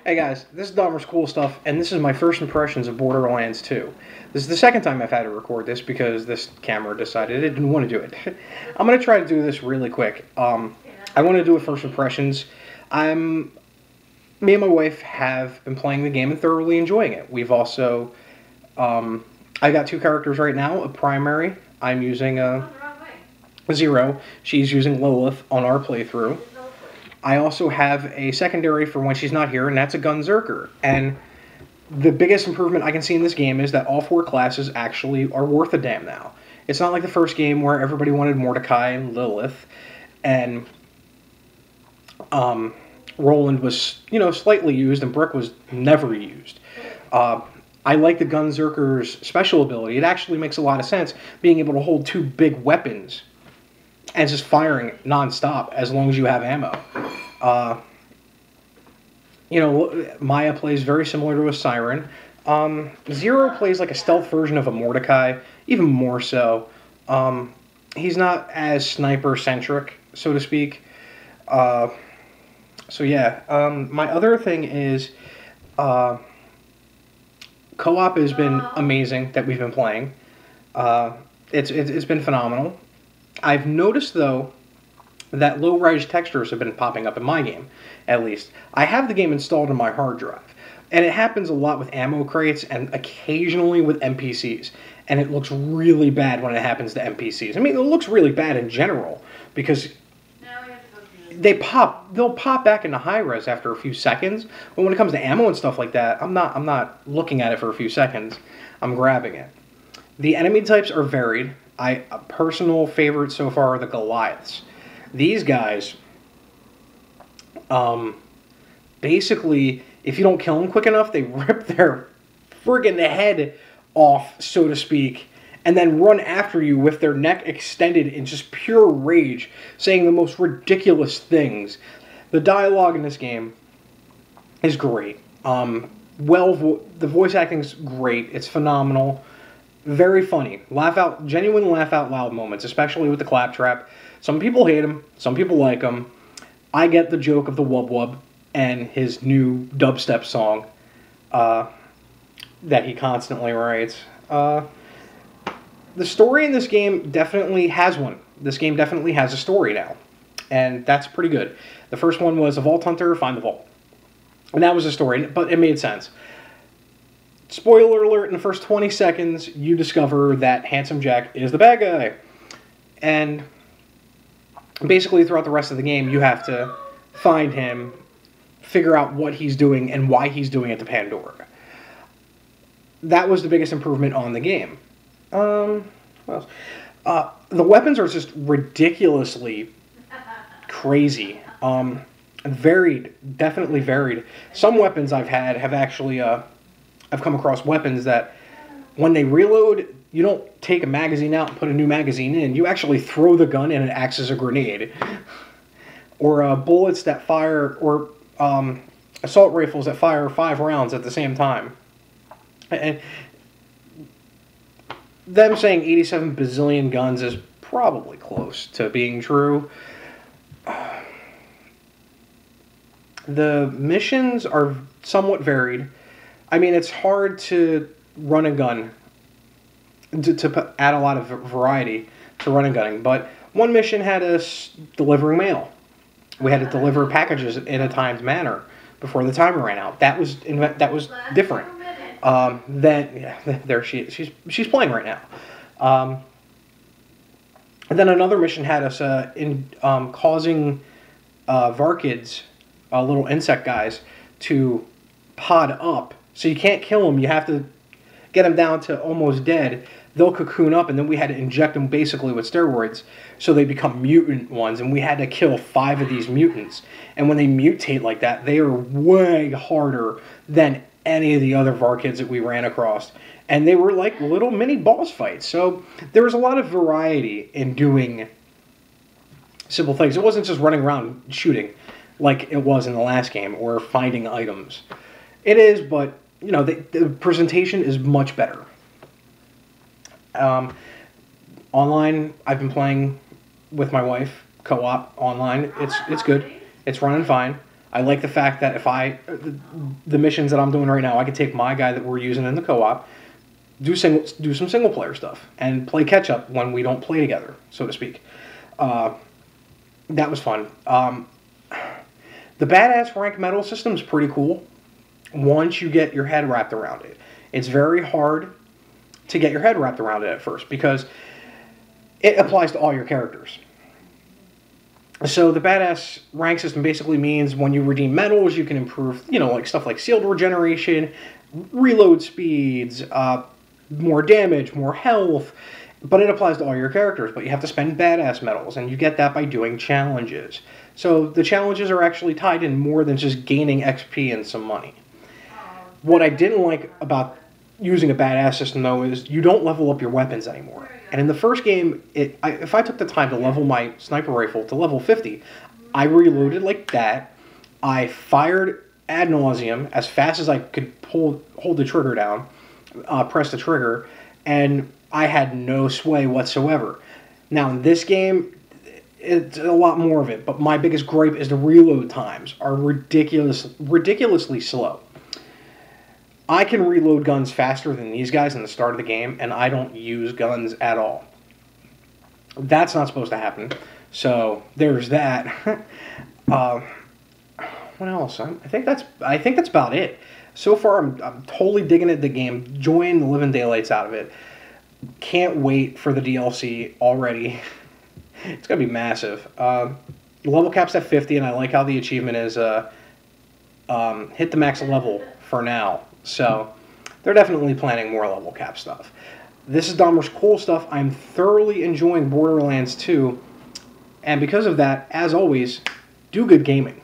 Hey guys, this is Dahmer's Cool Stuff, and this is my first impressions of Borderlands 2. This is the second time I've had to record this because this camera decided it didn't want to do it. I'm going to try to do this really quick. I want to do a first impressions. Me and my wife have been playing the game and thoroughly enjoying it. We've also, I got two characters right now, a primary. I'm using a Zero. She's using Lilith on our playthrough. I also have a secondary for when she's not here, and that's a Gunzerker. And the biggest improvement I can see in this game is that all four classes actually are worth a damn now. It's not like the first game where everybody wanted Mordecai and Lilith, and Roland was, slightly used, and Brick was never used. I like the Gunzerker's special ability. It actually makes a lot of sense, being able to hold two big weapons and just firing non-stop as long as you have ammo. Maya plays very similar to a Siren. Zero plays like a stealth version of a Mordecai, even more so. He's not as sniper-centric, so to speak. My other thing is, co-op has been amazing that we've been playing. It's been phenomenal. I've noticed, though, that low-res textures have been popping up in my game, at least. I have the game installed on my hard drive, and it happens a lot with ammo crates and occasionally with NPCs, and it looks really bad when it happens to NPCs. I mean, it looks really bad in general, because they'll pop back into high-res after a few seconds, but when it comes to ammo and stuff like that, I'm not looking at it for a few seconds. I'm grabbing it. The enemy types are varied. A personal favorite so far are the Goliaths. These guys, basically, if you don't kill them quick enough, they rip their friggin' head off, so to speak, and then run after you with their neck extended in just pure rage, saying the most ridiculous things. The dialogue in this game is great. The voice acting's great. It's phenomenal. Very funny. Genuine laugh out loud moments, especially with the claptrap. Some people hate him, some people like him. I get the joke of the Wub Wub and his new dubstep song that he constantly writes. The story in this game definitely has one. This game definitely has a story now, and that's pretty good. The first one was a vault hunter, find the vault. And that was a story, but it made sense. Spoiler alert, in the first 20 seconds, you discover that Handsome Jack is the bad guy. And basically, throughout the rest of the game, you have to find him, figure out what he's doing, and why he's doing it to Pandora. That was the biggest improvement on the game. What else? The weapons are just ridiculously crazy. Varied, definitely varied. Some weapons I've had have actually... I've come across weapons that, when they reload, you don't take a magazine out and put a new magazine in. You actually throw the gun and it acts as a grenade. Or bullets that fire, or assault rifles that fire 5 rounds at the same time. And them saying 87 bazillion guns is probably close to being true. The missions are somewhat varied. I mean, it's hard to run a gun, to add a lot of variety to run and gunning, but one mission had us delivering mail. We had to deliver packages in a timed manner before the timer ran out. That was different. There she is. She's playing right now. And then another mission had us causing Varkids, little insect guys, to pod up. So you can't kill them. You have to get them down to almost dead. They'll cocoon up, and then we had to inject them basically with steroids so they become mutant ones, and we had to kill 5 of these mutants. And when they mutate like that, they are way harder than any of the other Varkids that we ran across. And they were like little mini boss fights. So there was a lot of variety in doing simple things. It wasn't just running around shooting like it was in the last game, or finding items. It is, but, the presentation is much better. Online, I've been playing with my wife, co-op online. It's good. It's running fine. I like the fact that if the missions that I'm doing right now, I could take my guy that we're using in the co-op, do some single player stuff, and play catch up when we don't play together, so to speak. That was fun. The badass rank medal system is pretty cool once you get your head wrapped around it. It's very hard to get your head wrapped around it at first because it applies to all your characters. So the badass rank system basically means when you redeem medals, you can improve, like stuff like shield regeneration, reload speeds, more damage, more health, but it applies to all your characters. But you have to spend badass medals, and you get that by doing challenges. So the challenges are actually tied in more than just gaining XP and some money. What I didn't like about using a badass system, though, is you don't level up your weapons anymore. And in the first game, if I took the time to level my sniper rifle to level 50, I reloaded like that. I fired ad nauseum as fast as I could hold the trigger down, press the trigger, and I had no sway whatsoever. Now, in this game, it's a lot more of it, but my biggest gripe is the reload times are ridiculously slow. I can reload guns faster than these guys in the start of the game, and I don't use guns at all. That's not supposed to happen. So there's that. What else? I think that's about it. So far, I'm totally digging it. The game, enjoying the living daylights out of it. Can't wait for the DLC already. It's gonna be massive. The level cap's at 50, and I like how the achievement is hit the max level for now. So they're definitely planning more level cap stuff. This is Dahmer's cool stuff. I'm thoroughly enjoying Borderlands 2. And because of that, as always, do good gaming.